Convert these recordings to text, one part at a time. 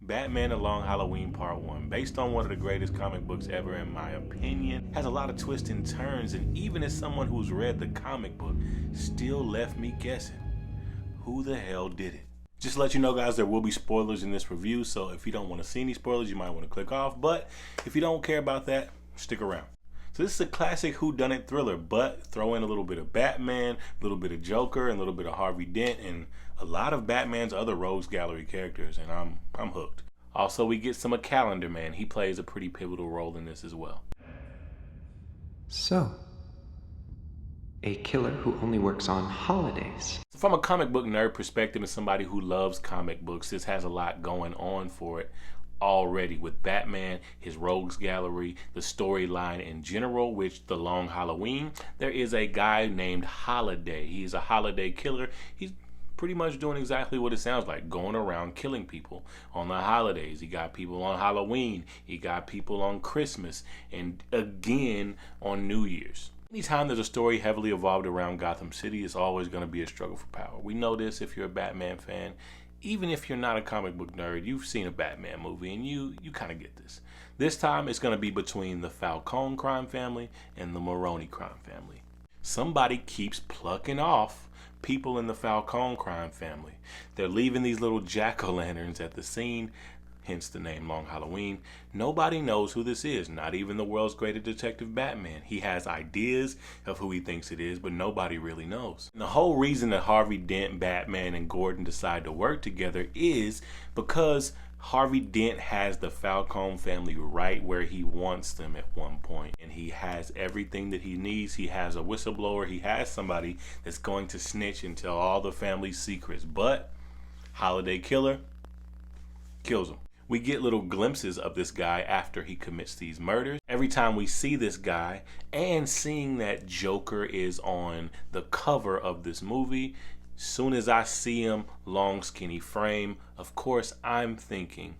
Batman A Long Halloween Part 1, based on one of the greatest comic books ever in my opinion, has a lot of twists and turns, and even as someone who's read the comic book, still left me guessing, who the hell did it? Just to let you know, guys, there will be spoilers in this review, so if you don't want to see any spoilers, you might want to click off, but if you don't care about that, stick around. So this is a classic whodunit thriller, but throw in a little bit of Batman, a little bit of Joker, and a little bit of Harvey Dent, and a lot of Batman's other rogues gallery characters, and I'm hooked. Also, we get some of Calendar Man. He plays a pretty pivotal role in this as well. So, a killer who only works on holidays. From a comic book nerd perspective and somebody who loves comic books, this has a lot going on for it already with Batman, his rogues gallery, the storyline in general, which the Long Halloween, there is a guy named Holiday. He's a holiday killer. He's pretty much doing exactly what it sounds like, going around killing people on the holidays. He got people on Halloween, he got people on Christmas, and again on New Year's. Anytime there's a story heavily evolved around Gotham City, it's always going to be a struggle for power. We know this if you're a Batman fan. Even if you're not a comic book nerd, you've seen a Batman movie and you kind of get this. This time it's going to be between the Falcone crime family and the Maroni crime family. Somebody keeps plucking off people in the Falcone crime family. They're leaving these little jack-o'-lanterns at the scene, hence the name Long Halloween. Nobody knows who this is, not even the world's greatest detective Batman. He has ideas of who he thinks it is, but nobody really knows. And the whole reason that Harvey Dent, Batman, and Gordon decide to work together is because Harvey Dent has the Falcone family right where he wants them at one point. And he has everything that he needs. He has a whistleblower. He has somebody that's going to snitch and tell all the family's secrets. But Holiday Killer kills him. We get little glimpses of this guy after he commits these murders. Every time we see this guy, and seeing that Joker is on the cover of this movie, soon as I see him, long skinny frame, of course I'm thinking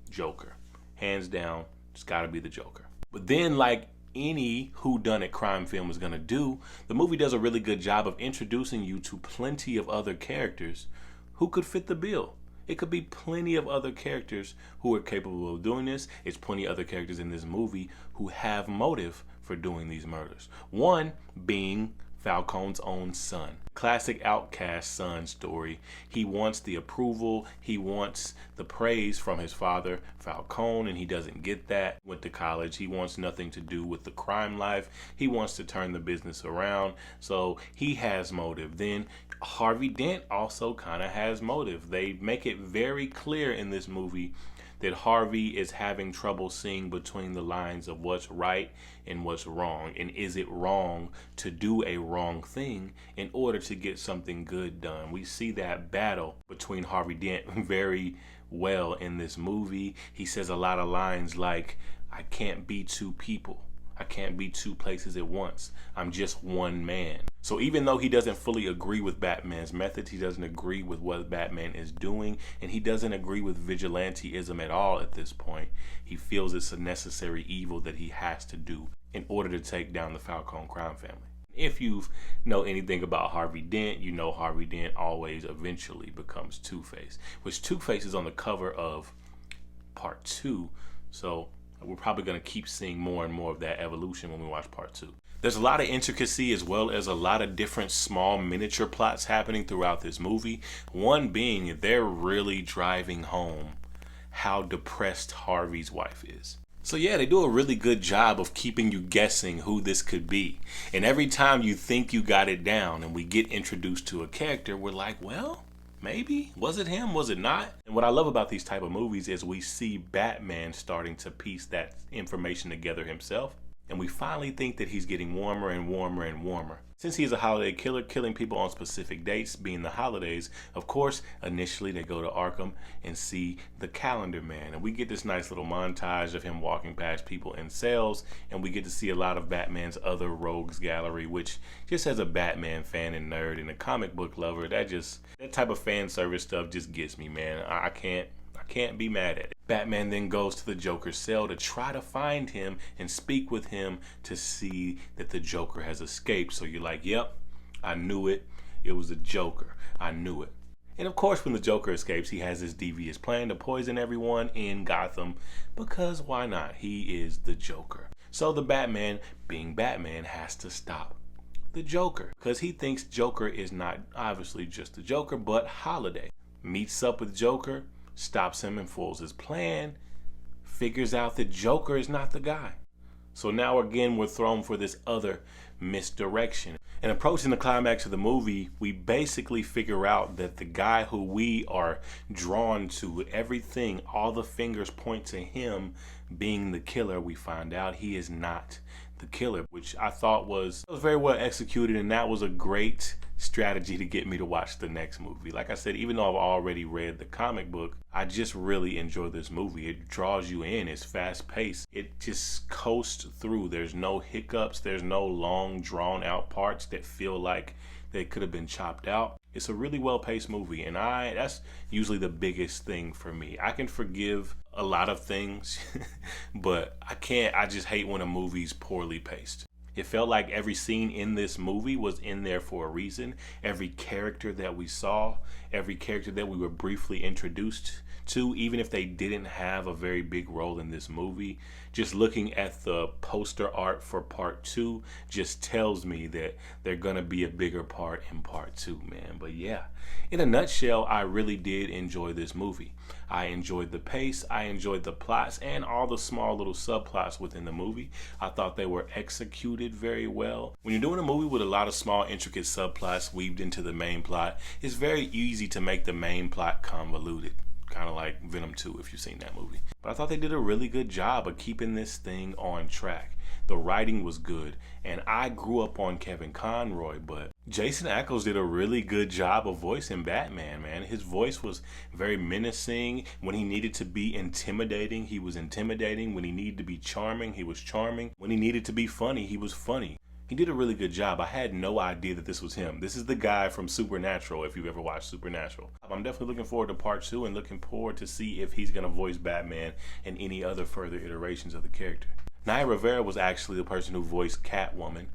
Joker. Hands down, it's gotta be the Joker. But then, like any whodunit crime film is gonna do, the movie does a really good job of introducing you to plenty of other characters who could fit the bill. It could be plenty of other characters who are capable of doing this. It's plenty of other characters in this movie who have motive for doing these murders. One being Falcone's own son. Classic outcast son story. He wants the approval, he wants the praise from his father, Falcone, and he doesn't get that. Went to college, he wants nothing to do with the crime life. He wants to turn the business around, so he has motive. Then Harvey Dent also kind of has motive. They make it very clear in this movie that Harvey is having trouble seeing between the lines of what's right and what's wrong. And is it wrong to do a wrong thing in order to get something good done? We see that battle between Harvey Dent very well in this movie. He says a lot of lines like, I can't be two people. I can't be two places at once. I'm just one man. So even though he doesn't fully agree with Batman's methods, he doesn't agree with what Batman is doing, and he doesn't agree with vigilanteism at all at this point, he feels it's a necessary evil that he has to do in order to take down the Falcone crime family. If you know anything about Harvey Dent, you know Harvey Dent always eventually becomes Two-Face, which Two-Face is on the cover of Part 2, so we're probably going to keep seeing more and more of that evolution when we watch Part 2. There's a lot of intricacy as well as a lot of different small miniature plots happening throughout this movie. One being they're really driving home how depressed Harvey's wife is. So yeah, they do a really good job of keeping you guessing who this could be. And every time you think you got it down and we get introduced to a character, we're like, well, maybe? Was it him? Was it not? And what I love about these type of movies is we see Batman starting to piece that information together himself. And we finally think that he's getting warmer and warmer and warmer. Since he's a holiday killer, killing people on specific dates, being the holidays, of course, initially they go to Arkham and see the Calendar Man. And we get this nice little montage of him walking past people in cells, and we get to see a lot of Batman's other rogues gallery, which just as a Batman fan and nerd and a comic book lover, that type of fan service stuff just gets me, man. I can't be mad at it. Batman then goes to the Joker's cell to try to find him and speak with him to see that the Joker has escaped. So you're like, yep, I knew it. It was the Joker. I knew it. And of course, when the Joker escapes, he has this devious plan to poison everyone in Gotham, because why not? He is the Joker. So the Batman, being Batman, has to stop the Joker, because he thinks Joker is not obviously just the Joker, but Holiday. Meets up with Joker, stops him and foils his plan, figures out that Joker is not the guy. So now again, we're thrown for this other misdirection. And approaching the climax of the movie, we basically figure out that the guy who we are drawn to, everything, all the fingers point to him being the killer. We find out he is not the killer, which I thought was very well executed, and that was a great strategy to get me to watch the next movie. Like I said, even though I've already read the comic book, I just really enjoy this movie. It draws you in. It's fast paced. It just coasts through. There's no hiccups. There's no long drawn out parts that feel like they could have been chopped out. It's a really well paced movie, and that's usually the biggest thing for me. I can forgive a lot of things, but I just hate when a movie's poorly paced. It felt like every scene in this movie was in there for a reason. Every character that we saw, every character that we were briefly introduced to, even if they didn't have a very big role in this movie, just looking at the poster art for part 2 just tells me that they're gonna be a bigger part in part 2, man. But yeah, in a nutshell, I really did enjoy this movie. I enjoyed the pace, I enjoyed the plots, and all the small little subplots within the movie. I thought they were executed very well. When you're doing a movie with a lot of small, intricate subplots weaved into the main plot, it's very easy to make the main plot convoluted. Kind of like Venom 2, if you've seen that movie. But I thought they did a really good job of keeping this thing on track. The writing was good, and I grew up on Kevin Conroy, but Jensen Ackles did a really good job of voicing Batman, man. His voice was very menacing. When he needed to be intimidating, he was intimidating. When he needed to be charming, he was charming. When he needed to be funny, he was funny. He did a really good job. I had no idea that this was him. This is the guy from Supernatural, if you've ever watched Supernatural. I'm definitely looking forward to part 2 and looking forward to see if he's going to voice Batman and any other further iterations of the character. Naya Rivera was actually the person who voiced Catwoman.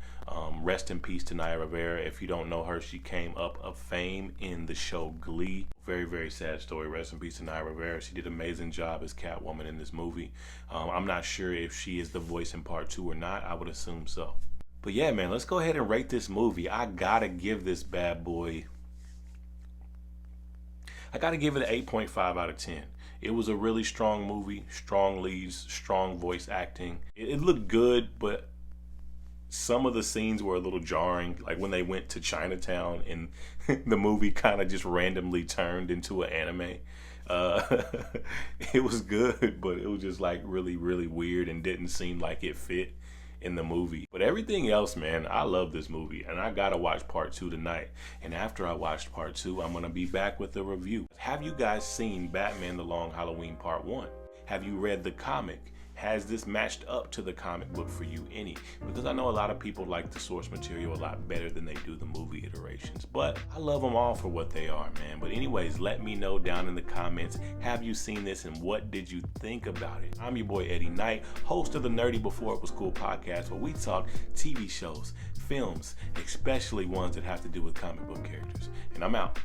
Rest in peace to Naya Rivera. If you don't know her, she came up of fame in the show Glee. Very, very sad story. Rest in peace to Naya Rivera. She did an amazing job as Catwoman in this movie. I'm not sure if she is the voice in part 2 or not. I would assume so. But yeah, man, let's go ahead and rate this movie. I gotta give this bad boy, I gotta give it an 8.5 out of 10. It was a really strong movie, strong leads, strong voice acting. It looked good, but some of the scenes were a little jarring. Like when they went to Chinatown and the movie kind of just randomly turned into an anime. It was good, but it was just like really, really weird and didn't seem like it fit in the movie. But everything else, man, I love this movie, and I gotta watch part 2 tonight. And after I watch part 2, I'm gonna be back with a review. Have you guys seen Batman the Long Halloween Part 1? Have you read the comic? Has this matched up to the comic book for you any? Because I know a lot of people like the source material a lot better than they do the movie iterations, but I love them all for what they are, man. But anyways, let me know down in the comments, have you seen this and what did you think about it? I'm your boy Eddie Knight, host of the Nerdy Before It Was Cool podcast, where we talk TV shows, films, especially ones that have to do with comic book characters. And I'm out.